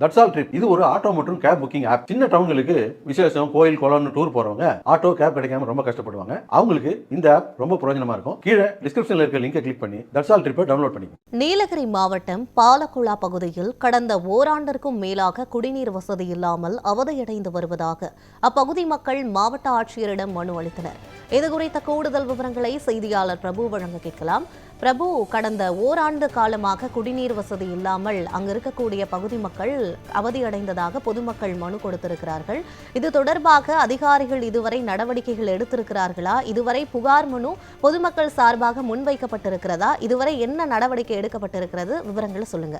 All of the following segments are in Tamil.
தட்ஸ் ஆல் ட்ரிப் இது ஒரு ஆட்டோ மற்றும் கேப் புக்கிங் ஆப். சின்ன டவுன்களுக்கு விசேஷம், கோயில், குளம்னு டூர் போறவங்க ஆட்டோ கேப் கிடைக்காம ரொம்ப கஷ்டப்படுவாங்க. அவங்களுக்கு இந்த ஆப் ரொம்ப பிரயோஜனமா இருக்கும். கீழே டிஸ்கிரிப்ஷன்ல இருக்க லிங்கை கிளிக் பண்ணி தட்ஸ் ஆல் ட்ரிப்பை டவுன்லோட் பண்ணி. நீலகிரி மாவட்டம் பாலக்குளா பகுதியில் கடந்த ஓராண்டிற்கும் மேலாக குடிநீர் வசதி இல்லாமல் அவதியடைந்து வருவதாக அப்பகுதி மக்கள் மாவட்ட ஆட்சியரிடம் மனு அளித்தனர். இதுகுறித்த கூடுதல் விவரங்களை செய்தியாளர் பிரபு வழங்க கேட்கலாம். பிரபு, கடந்த ஓராண்டு காலமாக குடிநீர் வசதி இல்லாமல் அங்கு இருக்கக்கூடிய பகுதி மக்கள் அவதியடைந்ததாக பொதுமக்கள் மனு கொடுத்திருக்கிறார்கள். இது தொடர்பாக அதிகாரிகள் இதுவரை நடவடிக்கைகள் எடுத்திருக்கிறார்களா? இதுவரை புகார் மனு பொதுமக்கள் சார்பாக முன்வைக்கப்பட்டிருக்கிறதா? இதுவரை என்ன நடவடிக்கை எடுக்கப்பட்டிருக்கிறது? விவரங்களை சொல்லுங்க.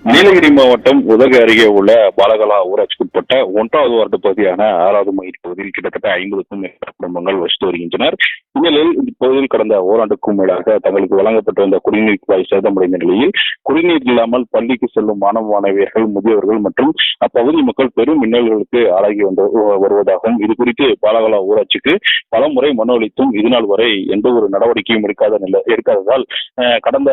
நீலகிரி மாவட்டம் உதகை அருகே உள்ள பாலகலா ஊராட்சிக்குட்பட்ட 1வது வார்டு பகுதியான 6வது மைல் பகுதியில் கிட்டத்தட்ட 50க்கும் மேற்பட்ட குடும்பங்கள் வசித்து வருகின்றனர். இந்நிலையில் இப்பகுதியில் கடந்த ஓராண்டுக்கும் மேலாக தங்களுக்கு வழங்கப்பட்டு வந்த குடிநீர் குழாய் சேதமடைந்த நிலையில் குடிநீர் இல்லாமல் பள்ளிக்கு செல்லும் மாணவ மாணவியர்கள், முதியவர்கள் மற்றும் அப்பகுதி மக்கள் பெரும் இன்னல்களுக்கு ஆளாகி வருவதாகவும் இது குறித்து பாலகலா ஊராட்சிக்கு பல முறை மனு அளித்தும் இதுநாள் வரை எந்த ஒரு நடவடிக்கையும் எடுக்காததால் கடந்த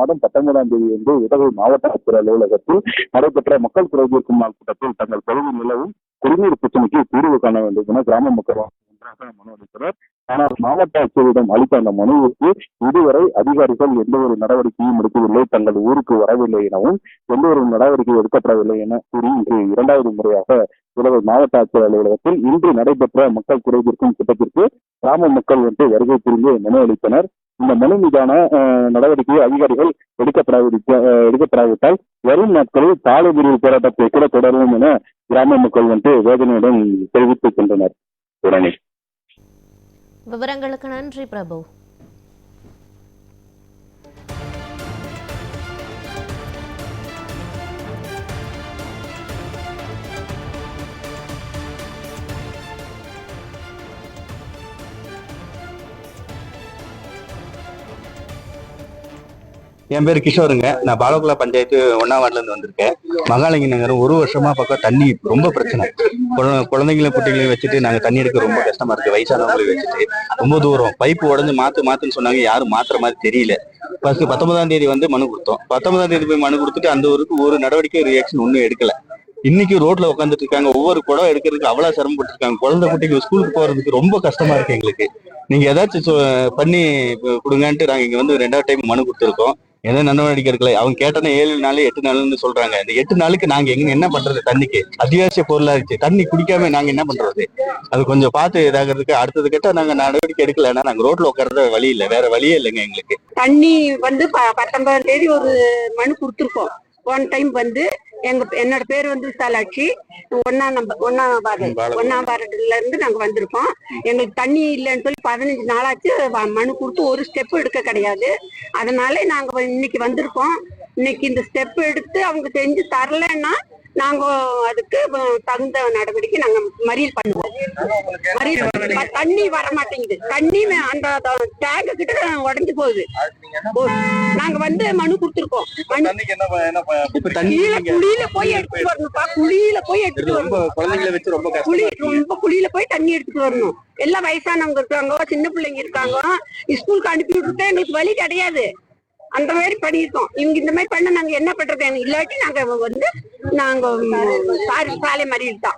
மாதம் 19ஆம் தேதி உதகை மாவட்ட ஆட்சியர் அலுவலகத்தில் நடைபெற்ற மக்கள் குறைதீர்க்கும் நாள் கூட்டத்தில் தங்கள் பகுதி நிலவும் குடிநீர் பிரச்சனைக்கு தீர்வு காண வேண்டும் என கிராம மக்கள் ஒன்றாக மனு அளித்தனர். ஆனால் மாவட்ட ஆட்சியரிடம் அளித்த அந்த மனுவுக்கு இதுவரை அதிகாரிகள் எந்த ஒரு நடவடிக்கையும் எடுக்கவில்லை, தங்கள் ஊருக்கு வரவில்லை எனவும் எந்த ஒரு நடவடிக்கை எடுக்கப்படவில்லை என கூறி இன்று 2வது முறையாக உதகை மாவட்ட ஆட்சியர் அலுவலகத்தில் இன்று நடைபெற்ற மக்கள் குறைதீர்க்கும் கூட்டத்திற்கு கிராம மக்கள் வருகை புரிந்து மனு அளித்தனர். இந்த மனு மீதான நடவடிக்கையை அதிகாரிகள் எடுக்கப்படாவிட்டால் வரும் நாட்களில் சாலை மறியல் போராட்டத்தை கூட தொடரும் என கிராம மக்கள் வேதனையுடன் தெரிவித்துக் கொண்டனர். விவரங்களுக்கு நன்றி பிரபு. என் பேர் கிஷோருங்க. நான் பாலகுலா பஞ்சாயத்து 1ஆம் வார்டுல இருந்து வந்திருக்கேன். மகாலிங்க நகர் 1 வருஷமா பக்கம் தண்ணி ரொம்ப பிரச்சனை. குழந்தைங்களை குட்டிகளையும் வச்சுட்டு நாங்க தண்ணி எடுக்க ரொம்ப கஷ்டமா இருக்கு. வயசானவங்களை வச்சுட்டு ரொம்ப தூரம் பைப்பு உடஞ்சு மாத்துன்னு சொன்னாங்க. யாரும் மாத்துற மாதிரி தெரியல. ஃபர்ஸ்ட் 19ஆம் தேதி மனு கொடுத்தோம். 19ஆம் தேதி போய் மனு கொடுத்துட்டு அந்த ஒரு நடவடிக்கை ரியாக்ஷன் ஒன்றும் எடுக்கல. இன்னைக்கு ரோட்ல உட்காந்துட்டு இருக்காங்க. ஒவ்வொரு குடம் எடுக்கிறதுக்கு அவ்வளவு சிரமப்பட்டு இருக்காங்க. குழந்தை குட்டிகள் ஸ்கூலுக்கு போறதுக்கு ரொம்ப கஷ்டமா இருக்கு எங்களுக்கு. நீங்க ஏதாச்சும் பண்ணி கொடுங்கன்ட்டு நாங்க இங்க 2வது டைம் மனு கொடுத்துருக்கோம். எந்த நடவடிக்கை எடுக்கல. அவங்க கேட்டோன்னா 7 நாள் 8 நாள்னு சொல்றாங்க. இந்த 8 நாளுக்கு நாங்க என்ன பண்றது? தண்ணிக்கு அத்தியாவசிய பொருளா இருந்துச்சு. தண்ணி குடிக்காம நாங்க என்ன பண்றது? அது கொஞ்சம் பார்த்து இதாகிறதுக்கு அடுத்தது கிட்ட நாங்க நடவடிக்கை எடுக்கலன்னா நாங்க ரோட்ல உட்கார்றது வழி இல்லை, வேற வழியே இல்லைங்க எங்களுக்கு. தண்ணி 19ஆம் தேதி ஒரு மனு கொடுத்துருக்கோம். ஒன் டைம் என்னோட பேர் விசாலாட்சி. 1ஆம் வார்டுல இருந்து நாங்க வந்திருக்கோம். எங்களுக்கு தண்ணி இல்லைன்னு சொல்லி 15 நாளாச்சு மனு கொடுத்து ஒரு ஸ்டெப் எடுக்க கிடையாது. அதனால நாங்க இன்னைக்கு வந்திருக்கோம். இன்னைக்கு இந்த ஸ்டெப் எடுத்து அவங்க செஞ்சு தரலன்னா நாங்க அதுக்கு தகுந்த நடவடிக்கை நாங்க மறியல் பண்ணுவோம். தண்ணி வர மாட்டேங்குது. தண்ணி அந்த டேங்க் கிட்ட உடஞ்சு போகுது. நாங்க மனு கொடுத்துருக்கோம். குழியில போய் எடுத்துட்டு வரணும்ப்பா. குழியில போய் எடுத்துட்டு வரணும். குழியில போய் தண்ணி எடுத்துட்டு வரணும். எல்லாம் வயசானவங்க இருக்காங்க, சின்ன பிள்ளைங்க இருக்காங்க. ஸ்கூலுக்கு அனுப்பி விட்டுட்டா எங்களுக்கு வழி கிடையாது. அந்த மாதிரி பண்ணிருக்கோம். இவங்க இந்த மாதிரி பண்ண நாங்க என்ன பண்றது? இல்லாட்டி நாங்க சாலை மறியல் தான்.